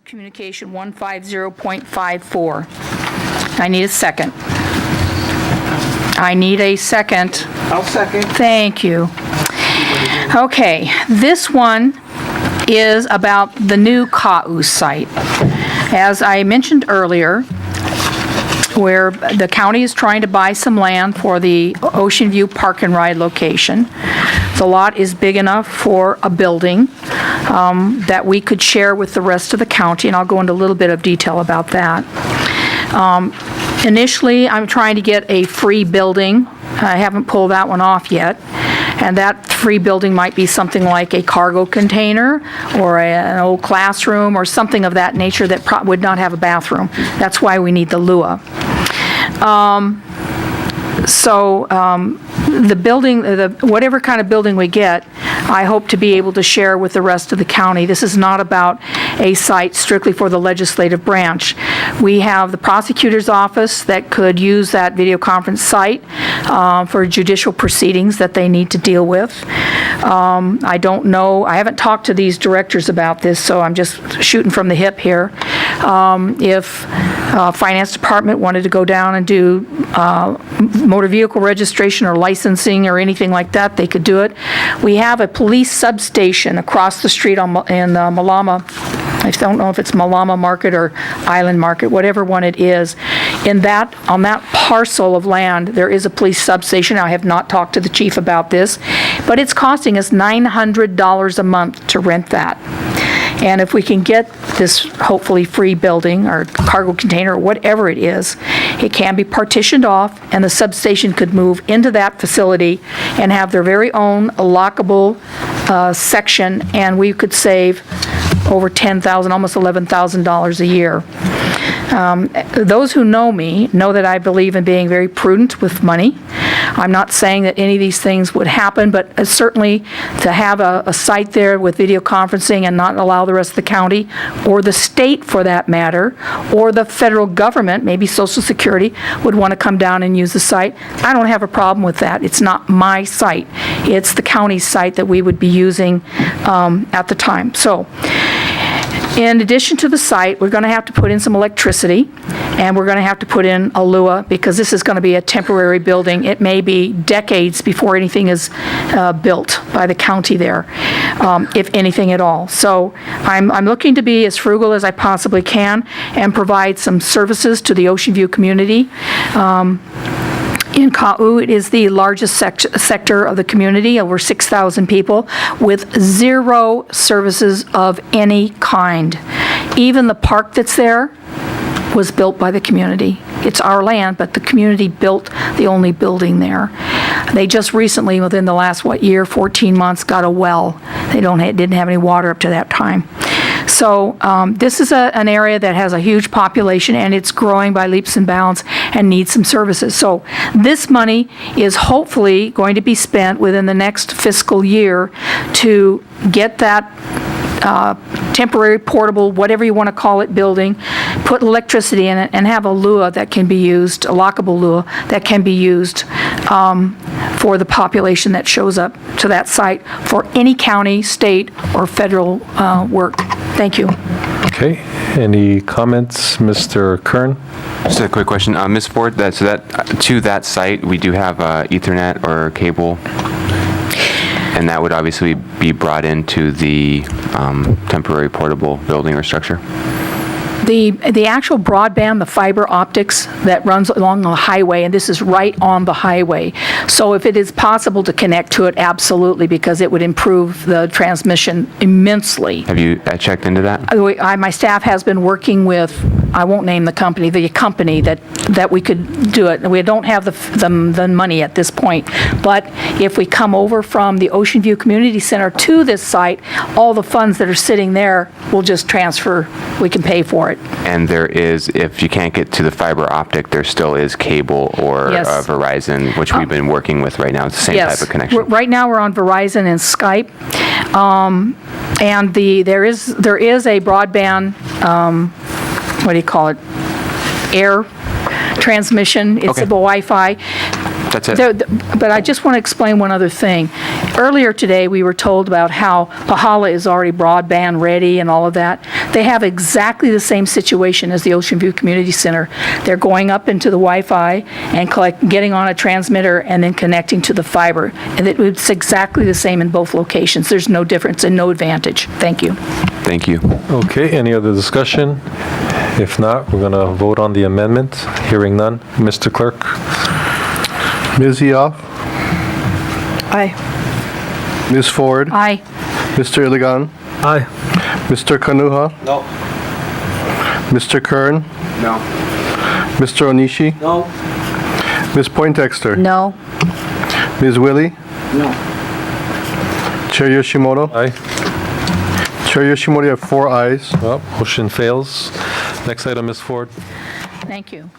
Communication 150.54. I need a second. I'll second. Thank you. Okay, this one is about the new Ka'u site. As I mentioned earlier, where the county is trying to buy some land for the Ocean View Park and Ride location. The lot is big enough for a building that we could share with the rest of the county, and I'll go into a little bit of detail about that. Initially, I'm trying to get a free building. I haven't pulled that one off yet. And that free building might be something like a cargo container or an old classroom or something of that nature that would not have a bathroom. That's why we need the LUA. The building, whatever kind of building we get, I hope to be able to share with the rest of the county. This is not about a site strictly for the legislative branch. We have the prosecutor's office that could use that video conference site for judicial proceedings that they need to deal with. I don't know, I haven't talked to these directors about this, so I'm just shooting from the hip here. If Finance Department wanted to go down and do motor vehicle registration or licensing or anything like that, they could do it. We have a police substation across the street in Malama. I don't know if it's Malama Market or Island Market, whatever one it is. On that parcel of land, there is a police substation. I have not talked to the chief about this, but it's costing us $900 a month to rent that. And if we can get this hopefully free building or cargo container or whatever it is, it can be partitioned off and the substation could move into that facility and have their very own lockable section, and we could save over $10,000, almost $11,000 a year. Those who know me know that I believe in being very prudent with money. I'm not saying that any of these things would happen, but certainly to have a site there with video conferencing and not allow the rest of the county, or the state for that matter, or the federal government, maybe Social Security, would want to come down and use the site. I don't have a problem with that. It's not my site. It's the county's site that we would be using at the time. So, in addition to the site, we're going to have to put in some electricity, and we're going to have to put in a LUA because this is going to be a temporary building. It may be decades before anything is built by the county there, if anything at all. So I'm looking to be as frugal as I possibly can and provide some services to the Ocean View community. In Ka'u, it is the largest sector of the community, over 6,000 people, with zero services of any kind. Even the park that's there was built by the community. It's our land, but the community built the only building there. They just recently, within the last, 14 months, got a well. They didn't have any water up to that time. So this is an area that has a huge population, and it's growing by leaps and bounds and needs some services. So this money is hopefully going to be spent within the next fiscal year to get that temporary, portable, whatever you want to call it, building, put electricity in it, and have a LUA that can be used, a lockable LUA that can be used for the population that shows up to that site for any county, state, or federal work. Thank you. Okay. Any comments, Mr. Kern? Just a quick question, Ms. Ford. To that site, we do have Ethernet or cable, and that would obviously be brought into the temporary portable building or structure. The actual broadband, the fiber optics that runs along the highway, and this is right on the highway. So if it is possible to connect to it, absolutely, because it would improve the transmission immensely. Have you checked into that? My staff has been working with, I won't name the company that we could do it. We don't have the money at this point, but if we come over from the Ocean View Community Center to this site, all the funds that are sitting there will just transfer. We can pay for it. And there is, if you can't get to the fiber optic, there still is cable or Yes. Verizon, which we've been working with right now. It's the same Yes. type of connection. Right now, we're on Verizon and Skype, and there is a broadband. What do you call it? Air transmission. It's Okay. a Wi-Fi. That's it. But I just want to explain one other thing. Earlier today, we were told about how Pahala is already broadband ready and all of that. They have exactly the same situation as the Ocean View Community Center. They're going up into the Wi-Fi and getting on a transmitter and then connecting to the fiber. And it's exactly the same in both locations. There's no difference and no advantage. Thank you. Thank you. Okay, any other discussion? If not, we're going to vote on the amendment. Hearing none. Mr. Clerk? Ms. Eoff, Aye. Ms. Ford, Aye. Mr. Ilagan, Aye. Mr. Kanuha, No. Mr. Kern, No. Mr. Onishi, No. Ms. Poindexter, No. Ms. Wille, No. Chair Yoshimoto. Aye. Chair Yoshimoto, you have 4 ayes. Well, motion fails. Next item, Ms. Ford. Thank you.